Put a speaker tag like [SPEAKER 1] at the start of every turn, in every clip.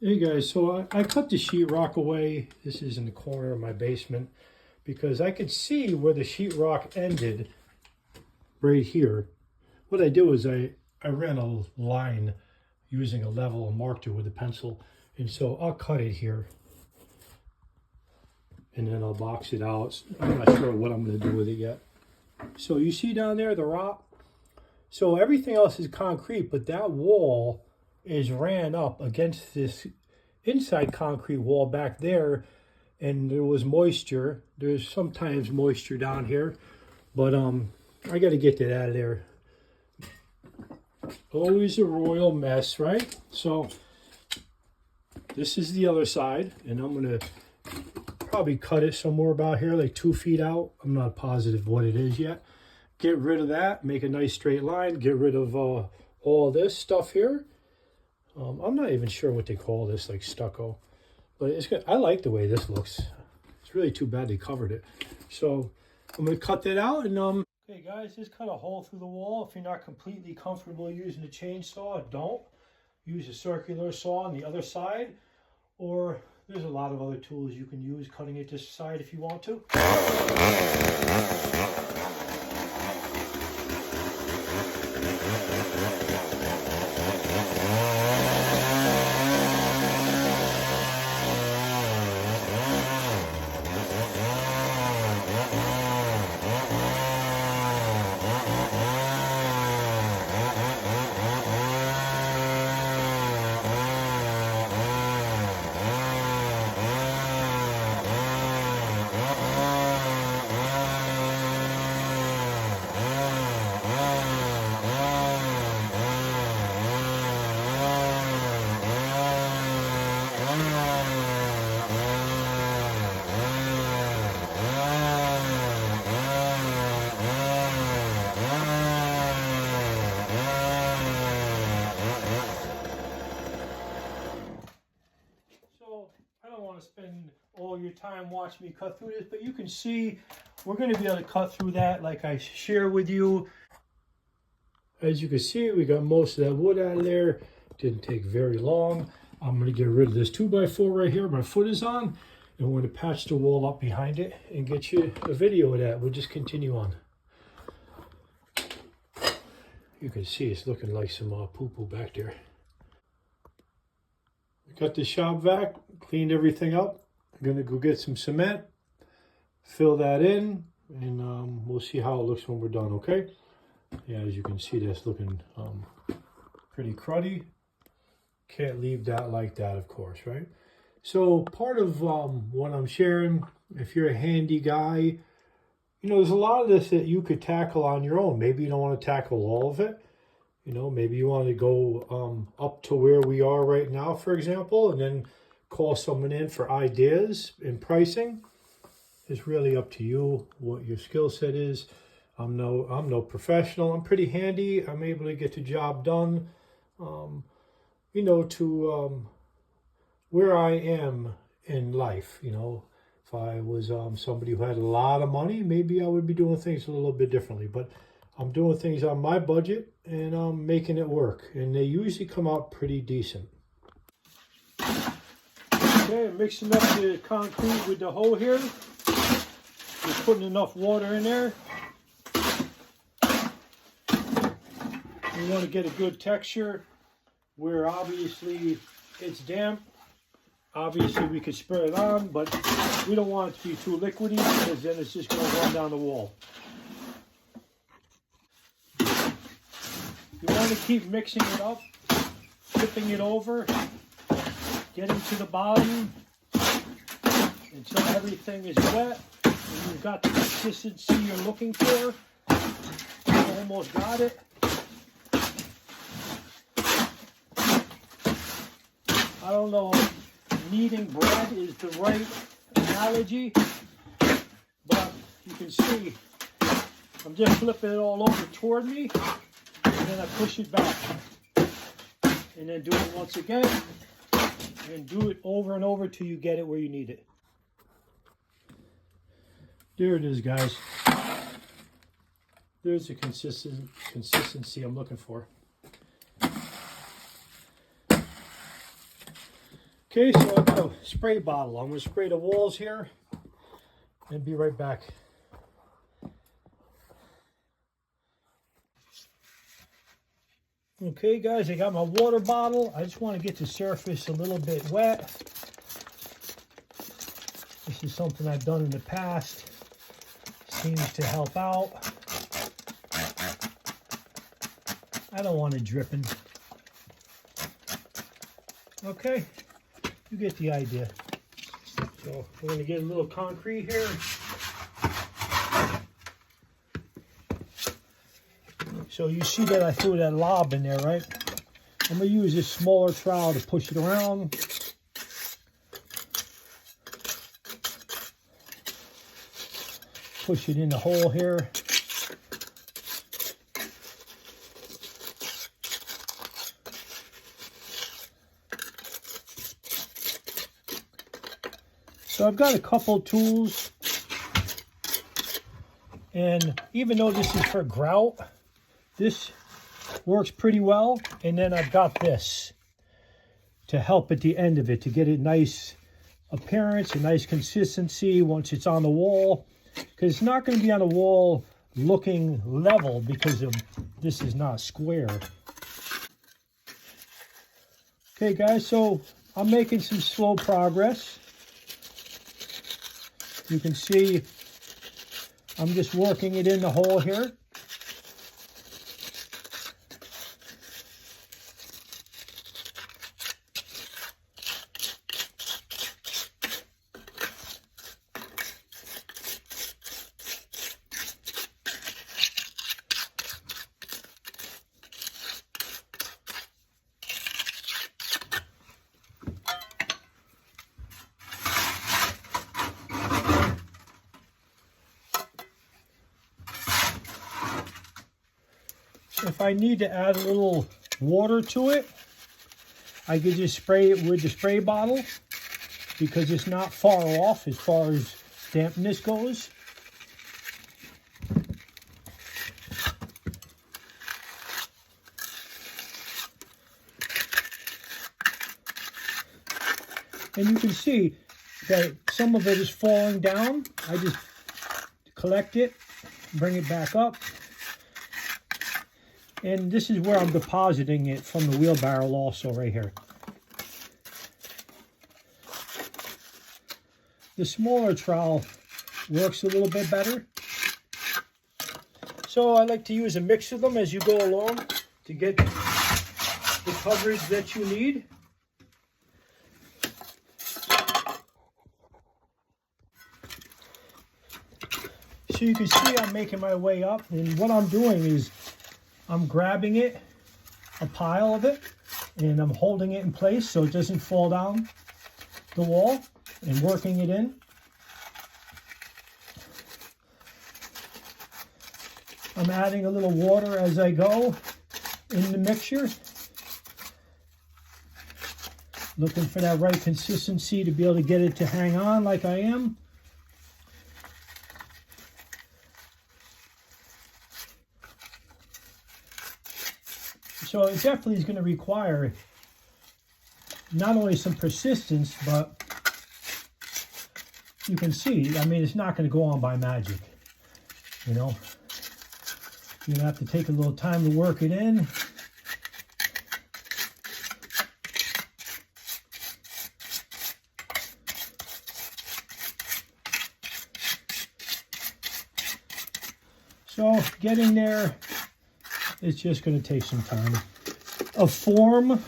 [SPEAKER 1] Hey guys, so I cut the sheetrock away. This is in the corner of my basement because I could see where the sheetrock ended right here. What I did was I ran a line using a level and marked it with a pencil. And so I'll cut it here and then I'll box it out. I'm not sure what I'm going to do with it yet. So you see down there the rock? So everything else is concrete, but that wall is ran up against this inside concrete wall back there, and there was moisture. There's sometimes moisture down here, but I got to get that out of there. Always a royal mess, right? So this is the other side, and I'm gonna probably cut it somewhere about here, like 2 feet out. I'm not positive what it is yet. Get rid of that, make a nice straight line, get rid of all this stuff here. I'm not even sure what they call this, like stucco, but it's good. I like the way this looks. It's really too bad they covered it. So I'm gonna cut that out and okay guys, just cut a hole through the wall. If you're not completely comfortable using the chainsaw, don't. Use a circular saw on the other side, or there's a lot of other tools you can use cutting it this side if you want to. I don't want to spend all your time watching me cut through this, but you can see we're going to be able to cut through that like I share with you. As you can see, we got most of that wood out of there. Didn't take very long. I'm going to get rid of this 2x4 right here my foot is on, and we're going to patch the wall up behind it and get you a video of that. We'll just continue on. You can see it's looking like some poo-poo back there. Got the shop vac, cleaned everything up. I'm gonna go get some cement, fill that in, and we'll see how it looks when we're done, okay? Yeah, as you can see, that's looking pretty cruddy. Can't leave that like that, of course, right? So part of what I'm sharing, if you're a handy guy, you know, there's a lot of this that you could tackle on your own. Maybe you don't want to tackle all of it. You know, maybe you want to go up to where we are right now, for example, and then call someone in for ideas and pricing. It's really up to you what your skill set is. I'm no professional. I'm pretty handy. I'm able to get the job done. You know, to where I am in life. You know, if I was somebody who had a lot of money, maybe I would be doing things a little bit differently. But I'm doing things on my budget and I'm making it work. And they usually come out pretty decent. Okay, I'm mixing up the concrete with the hoe here. Just putting enough water in there. We want to get a good texture where obviously it's damp. Obviously we could spray it on, but we don't want it to be too liquidy because then it's just going to run down the wall. You want to keep mixing it up, flipping it over, getting to the bottom until everything is wet and you've got the consistency you're looking for. You almost got it. I don't know if kneading bread is the right analogy, but you can see I'm just flipping it all over toward me. And then I push it back, and then do it once again, and do it over and over till you get it where you need it. There it is, guys. There's the consistency I'm looking for. Okay, so I got a spray bottle. I'm going to spray the walls here and be right back. Okay guys, I got my water bottle. I just want to get the surface a little bit wet. This is something I've done in the past. Seems to help out. I don't want it dripping. Okay, you get the idea. So we're going to get a little concrete here. So you see that I threw that lob in there, right? I'm going to use this smaller trowel to push it around. Push it in the hole here. So I've got a couple tools, and even though this is for grout, this works pretty well. And then I've got this to help at the end of it, to get a nice appearance, a nice consistency once it's on the wall, because it's not going to be on the wall looking level because of this is not square. Okay guys, so I'm making some slow progress. You can see I'm just working it in the hole here. If I need to add a little water to it, I could just spray it with the spray bottle because it's not far off as far as dampness goes. And you can see that some of it is falling down. I just collect it, bring it back up. And this is where I'm depositing it from the wheelbarrow also, right here. The smaller trowel works a little bit better. So I like to use a mix of them as you go along to get the coverage that you need. So you can see I'm making my way up, and what I'm doing is I'm grabbing it, a pile of it, and I'm holding it in place so it doesn't fall down the wall, and working it in. I'm adding a little water as I go in the mixture. Looking for that right consistency to be able to get it to hang on like I am. So it definitely is going to require not only some persistence, but you can see, I mean, it's not going to go on by magic, you know. You're going to have to take a little time to work it in. So getting there, it's just going to take some time. A form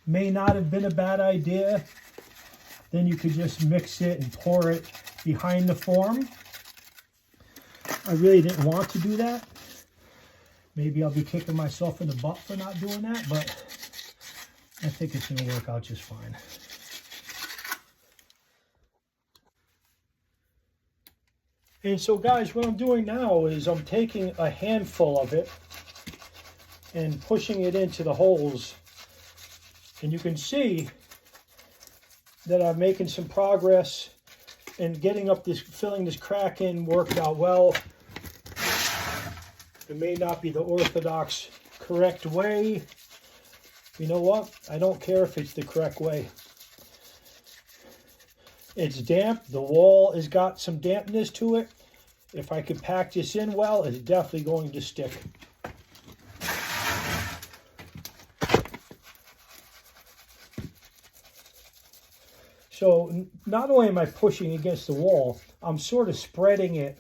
[SPEAKER 1] may not have been a bad idea. Then you could just mix it and pour it behind the form. I really didn't want to do that. Maybe I'll be kicking myself in the butt for not doing that, but I think it's going to work out just fine. And so guys, what I'm doing now is I'm taking a handful of it and pushing it into the holes. And you can see that I'm making some progress and getting up this, filling this crack in worked out well. It may not be the orthodox correct way. You know what? I don't care if it's the correct way. It's damp. The wall has got some dampness to it. If I can pack this in well, it's definitely going to stick. So not only am I pushing against the wall, I'm sort of spreading it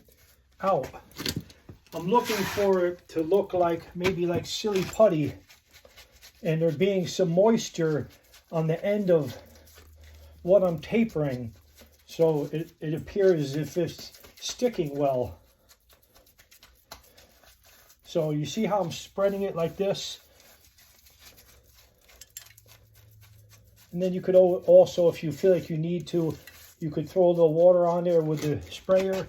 [SPEAKER 1] out. I'm looking for it to look like maybe like silly putty, and there being some moisture on the end of what I'm tapering, so it appears as if it's sticking well. So you see how I'm spreading it like this? And then you could also, if you feel like you need to, you could throw a little water on there with the sprayer.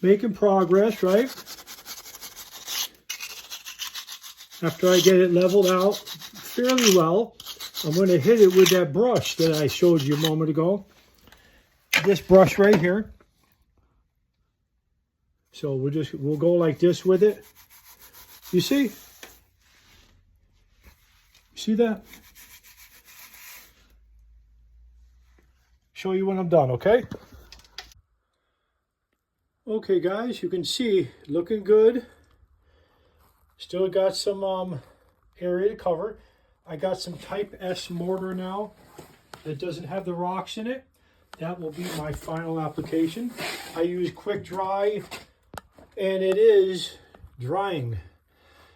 [SPEAKER 1] Making progress, right? After I get it leveled out fairly well, I'm going to hit it with that brush that I showed you a moment ago. This brush right here. So we'll go like this with it. You see? You see that? Show you when I'm done, okay? Okay guys, you can see looking good. Still got some area to cover. I got some Type S mortar now that doesn't have the rocks in it. That will be my final application. I use quick dry, and it is drying.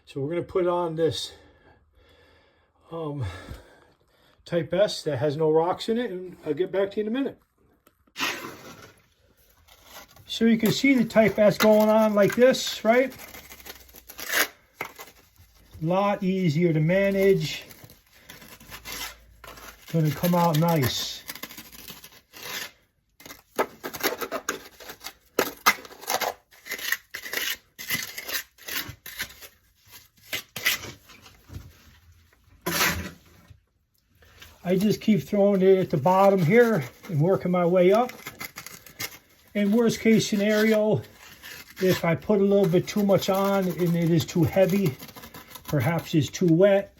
[SPEAKER 1] So we're going to put on this Type S that has no rocks in it, and I'll get back to you in a minute. So you can see the Type S going on like this, right? A lot easier to manage. Going to come out nice. I just keep throwing it at the bottom here and working my way up. In worst case scenario, if I put a little bit too much on and it is too heavy, perhaps it's too wet,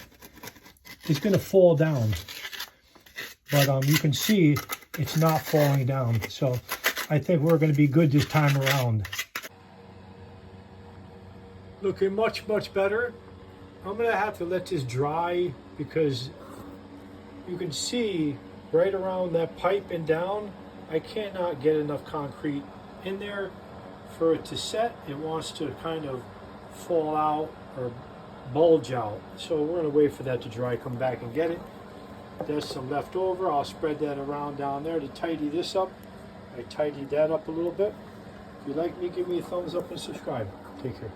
[SPEAKER 1] it's going to fall down. But you can see it's not falling down. So I think we're going to be good this time around. Looking much, much better. I'm going to have to let this dry because you can see right around that pipe and down, I cannot get enough concrete in there for it to set. It wants to kind of fall out or bulge out. So we're going to wait for that to dry, come back and get it. There's some left over. I'll spread that around down there to tidy this up. I tidied that up a little bit. If you like me, give me a thumbs up and subscribe. Take care.